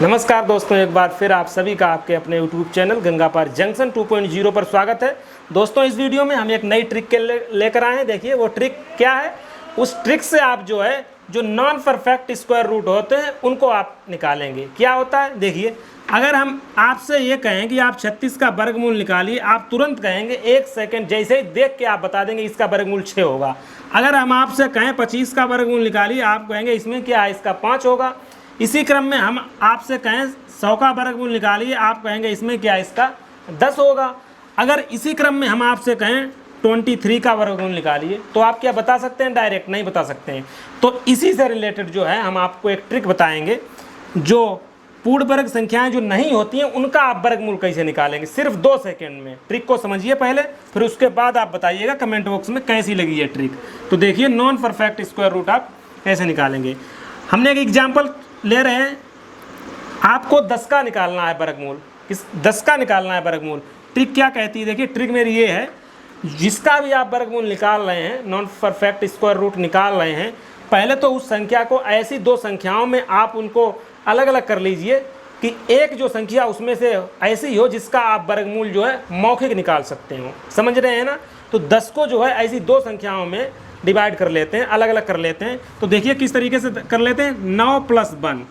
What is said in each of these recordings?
नमस्कार दोस्तों, एक बार फिर आप सभी का आपके अपने YouTube चैनल गंगा पार जंक्शन 2.0 पर स्वागत है। दोस्तों, इस वीडियो में हम एक नई ट्रिक लेकर आए हैं। देखिए वो ट्रिक क्या है। उस ट्रिक से आप जो नॉन परफेक्ट स्क्वायर रूट होते हैं उनको आप निकालेंगे। क्या होता है देखिए, अगर हम आपसे ये कहें कि आप 36 का वर्गमूल निकालिए, आप तुरंत कहेंगे 1 सेकंड, जैसे ही देख के आप बता देंगे इसका वर्गमूल 6 होगा। अगर हम आपसे कहें 25 का वर्गमूल निकालिए, आप कहेंगे इसमें क्या है, इसका 5 होगा। इसी क्रम में हम आपसे कहें 100 का वर्गमूल निकालिए, आप कहेंगे इसमें क्या, इसका 10 होगा। अगर इसी क्रम में हम आपसे कहें 23 का वर्गमूल निकालिए, तो आप क्या बता सकते हैं? डायरेक्ट नहीं बता सकते हैं। तो इसी से रिलेटेड हम आपको एक ट्रिक बताएंगे। जो पूर्ण वर्ग संख्याएं जो नहीं होती हैं उनका आप वर्गमूल कैसे निकालेंगे, सिर्फ 2 सेकेंड में। ट्रिक को समझिए पहले, फिर उसके बाद आप बताइएगा कमेंट बॉक्स में कैसी लगी ये ट्रिक। तो देखिए, नॉन परफेक्ट स्क्वायर रूट आप कैसे निकालेंगे। हमने एक एग्जाम्पल ले रहे हैं, आपको 10 का निकालना है वर्गमूल। किस 10 का निकालना है वर्गमूल। ट्रिक क्या कहती है, देखिए ट्रिक मेरी ये है, जिसका भी आप वर्गमूल निकाल रहे हैं, नॉन परफेक्ट स्क्वायर रूट निकाल रहे हैं, पहले तो उस संख्या को ऐसी 2 संख्याओं में आप उनको अलग अलग कर लीजिए कि एक जो संख्या उसमें से ऐसी हो जिसका आप वर्गमूल मौखिक निकाल सकते हो। समझ रहे हैं ना। तो 10 को ऐसी 2 संख्याओं में डिवाइड कर लेते हैं, अलग अलग कर लेते हैं। तो देखिए किस तरीके से कर लेते हैं। 9 + 1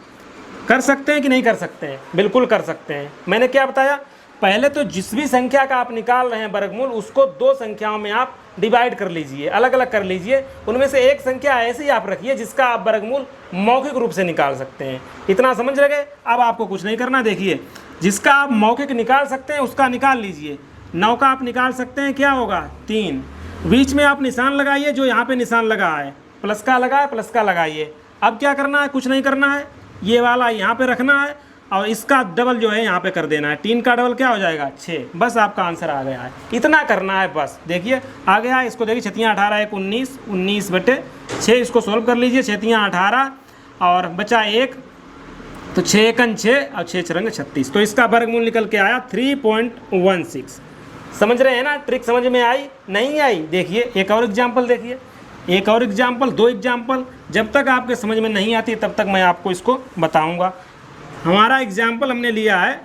कर सकते हैं कि नहीं कर सकते हैं? बिल्कुल कर सकते हैं। मैंने क्या बताया, पहले तो जिस भी संख्या का आप निकाल रहे हैं वर्गमूल, उसको 2 संख्याओं में आप डिवाइड कर लीजिए, अलग अलग कर लीजिए। उनमें से एक संख्या ऐसी आप रखिए जिसका आप वर्गमूल मौखिक रूप से निकाल सकते हैं। इतना समझ गए। अब आपको कुछ नहीं करना। देखिए, जिसका आप मौखिक निकाल सकते हैं उसका निकाल लीजिए। 9 का आप निकाल सकते हैं, क्या होगा 3। बीच में आप निशान लगाइए, जो यहाँ पे निशान लगा है, प्लस का लगा है, प्लस का लगाइए। अब क्या करना है, कुछ नहीं करना है, ये वाला यहाँ पे रखना है और इसका डबल यहाँ पे कर देना है। 3 का डबल क्या हो जाएगा, 6। बस आपका आंसर आ गया है। इतना करना है बस। देखिए आ गया है। इसको देखिए, 6 × 18 = 19, 19/6। इसको सोल्व कर लीजिए। 6 × 18 और बचा 1, तो 6 × 6 और 6 × 4 = 36। तो इसका वर्गमूल निकल के आया 3.16। समझ रहे हैं ना। ट्रिक समझ में आई नहीं आई? देखिए एक और एग्जाम्पल देखिए, एक और एग्जाम्पल, 2 एग्जाम्पल। जब तक आपके समझ में नहीं आती तब तक मैं आपको इसको बताऊंगा। हमारा एग्जाम्पल हमने लिया है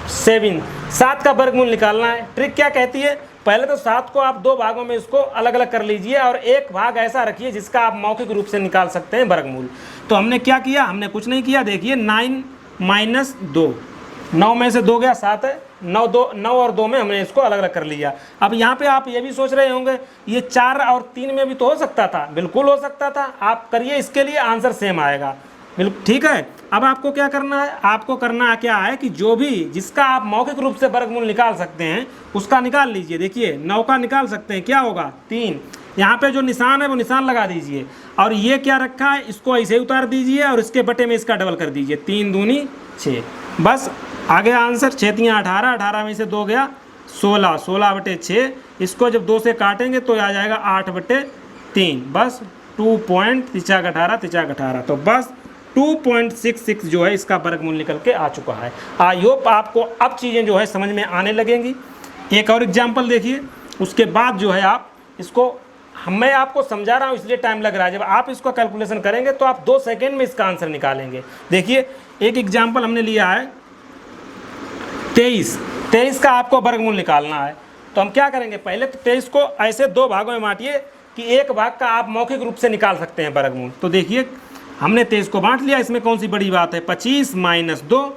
7 का वर्गमूल निकालना है। ट्रिक क्या कहती है, पहले तो 7 को आप 2 भागों में इसको अलग अलग कर लीजिए और एक भाग ऐसा रखिए जिसका आप मौखिक रूप से निकाल सकते हैं वर्गमूल। तो हमने क्या किया, हमने कुछ नहीं किया। देखिए 9 - 2, 9 में से 2 गया, 7 है। 9 और 2 में हमने इसको अलग अलग कर लिया। अब यहाँ पे आप ये भी सोच रहे होंगे, ये 4 और 3 में भी तो हो सकता था। बिल्कुल हो सकता था। आप करिए, इसके लिए आंसर सेम आएगा। बिल्कुल ठीक है। अब आपको क्या करना है, आपको करना क्या है कि जो भी जिसका आप मौखिक रूप से वर्गमूल निकाल सकते हैं उसका निकाल लीजिए। देखिए 9 का निकाल सकते हैं, क्या होगा 3। यहाँ पे जो निशान है वो निशान लगा दीजिए और ये क्या रखा है, इसको ऐसे उतार दीजिए और इसके बटे में इसका डबल कर दीजिए। 3 दूनी 6। बस आ गया आंसर। 6 × 18, 18 में से 2 गया 16, 16/6। इसको जब 2 से काटेंगे तो आ जाएगा 8/3। बस 2.18 तो बस 2.66 इसका वर्गमूल निकल के आ चुका है। आई होप आपको अब चीज़ें समझ में आने लगेंगी। एक और एग्जाम्पल देखिए, उसके बाद आप इसको, मैं आपको समझा रहा हूँ इसलिए टाइम लग रहा है। जब आप इसको कैलकुलेशन करेंगे तो आप 2 सेकेंड में इसका आंसर निकालेंगे। देखिए एक एग्जाम्पल हमने लिया है 23 का आपको वर्गमूल निकालना है। तो हम क्या करेंगे, पहले तो 23 को ऐसे 2 भागों में बांटिए कि एक भाग का आप मौखिक रूप से निकाल सकते हैं वर्गमूल। तो देखिए हमने 23 को बांट लिया। इसमें कौन सी बड़ी बात है, 25 - 2।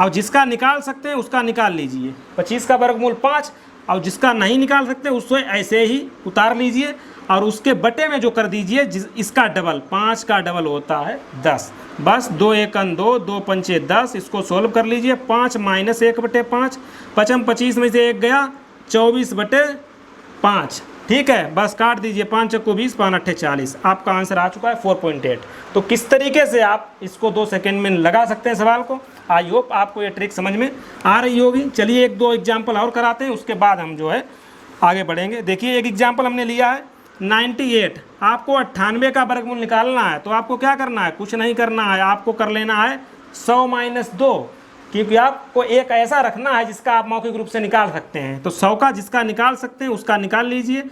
और जिसका निकाल सकते हैं उसका निकाल लीजिए। 25 का वर्गमूल 5, और जिसका नहीं निकाल सकते उससे ऐसे ही उतार लीजिए और उसके बटे में जो कर दीजिए इसका डबल। 5 का डबल होता है 10। बस 2 × 1 = 2, 2 × 5 = 10। इसको सोल्व कर लीजिए। 5 - 1/5, 25 में से 1 गया, 24/5। ठीक है, बस काट दीजिए। 5 × 20, 5 × 8 = 40। आपका आंसर आ चुका है 4.8। तो किस तरीके से आप इसको 2 सेकेंड में लगा सकते हैं सवाल को। आई होप आपको ये ट्रिक समझ में आ रही होगी। चलिए 1-2 एग्जाम्पल और कराते हैं, उसके बाद हम आगे बढ़ेंगे। देखिए एक एग्जाम्पल हमने लिया है 98। आपको 98 का वर्गमूल निकालना है। तो आपको क्या करना है, कुछ नहीं करना है, आपको कर लेना है 100 - 2, क्योंकि आपको एक ऐसा रखना है जिसका आप मौखिक रूप से निकाल सकते हैं। तो 100 का जिसका निकाल सकते हैं उसका निकाल लीजिए।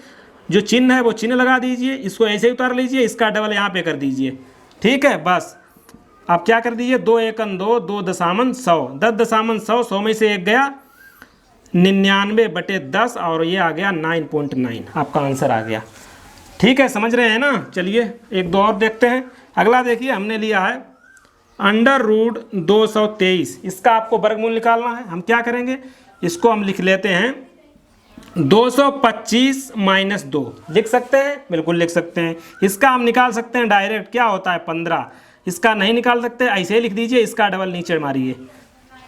जो चिन्ह है वो चिन्ह लगा दीजिए। इसको ऐसे ही उतार लीजिए, इसका डबल यहाँ पे कर दीजिए। ठीक है, बस आप क्या कर दीजिए, 2 एकन 2, 2 दशामन 100, 10 दशामन 100, 100 में से एक गया 99/10 और ये आ गया 9.9, आपका आंसर आ गया। ठीक है, समझ रहे हैं ना। चलिए एक दो और देखते हैं। अगला देखिए, हमने लिया है √223, इसका आपको वर्गमूल निकालना है। हम क्या करेंगे, इसको हम लिख लेते हैं 225 - 2, लिख सकते हैं, बिल्कुल लिख सकते हैं। इसका हम निकाल सकते हैं डायरेक्ट, क्या होता है 15, इसका नहीं निकाल सकते, ऐसे ही लिख दीजिए, इसका डबल नीचे मारिए,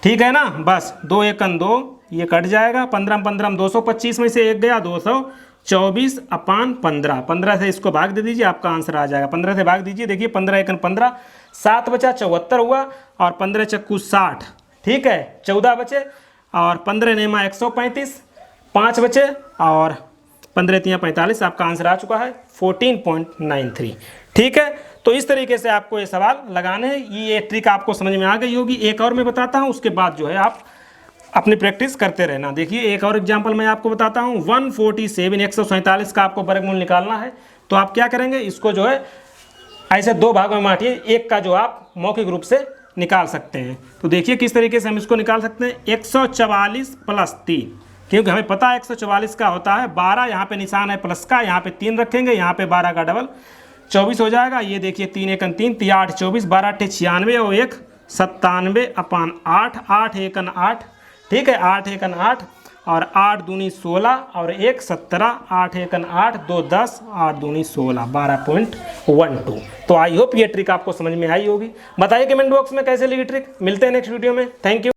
ठीक है ना। बस 2 एकन 2, ये कट जाएगा, 15 15 225 में से एक गया 224/15, 15 से इसको भाग दे दीजिए, आपका आंसर आ जाएगा। 15 से भाग दीजिए, देखिए 15 एकन 15, 7 बचा 74 हुआ, और 15 चक्कू 60, ठीक है, 14 बचे, और 15 नेमा 135, 5 बचे, और 15 तियाँ 45, आपका आंसर आ चुका है 14.93। ठीक है, तो इस तरीके से आपको ये सवाल लगाने हैं। ये ट्रिक आपको समझ में आ गई होगी। एक और मैं बताता हूँ, उसके बाद जो है आप अपनी प्रैक्टिस करते रहना। देखिए एक और एग्जांपल मैं आपको बताता हूँ, 147 का आपको वर्गमूल निकालना है। तो आप क्या करेंगे, इसको जो है ऐसे 2 भागों में बांटिए, एक का जो आप मौखिक रूप से निकाल सकते हैं। तो देखिए किस तरीके से हम इसको निकाल सकते हैं। 144 + 3, क्योंकि हमें पता है 144 का होता है 12, यहाँ पे निशान है प्लस का, यहाँ पे 3 रखेंगे, यहाँ पे 12 का डबल 24 हो जाएगा। ये देखिए 3 एकन 3, 3 8 24, 12 8 96 और 1 97/8, 8 एकन 8, ठीक है, 8 एकन 8, और 8 दूनी 16 और 1 17, 8 एकन 8, 2 10, 8 दूनी 16, 12.12। तो आई होप ये ट्रिक आपको समझ में आई होगी। बताइए कमेंट बॉक्स में कैसे लगी ट्रिक। मिलते हैं नेक्स्ट वीडियो में। Thank you.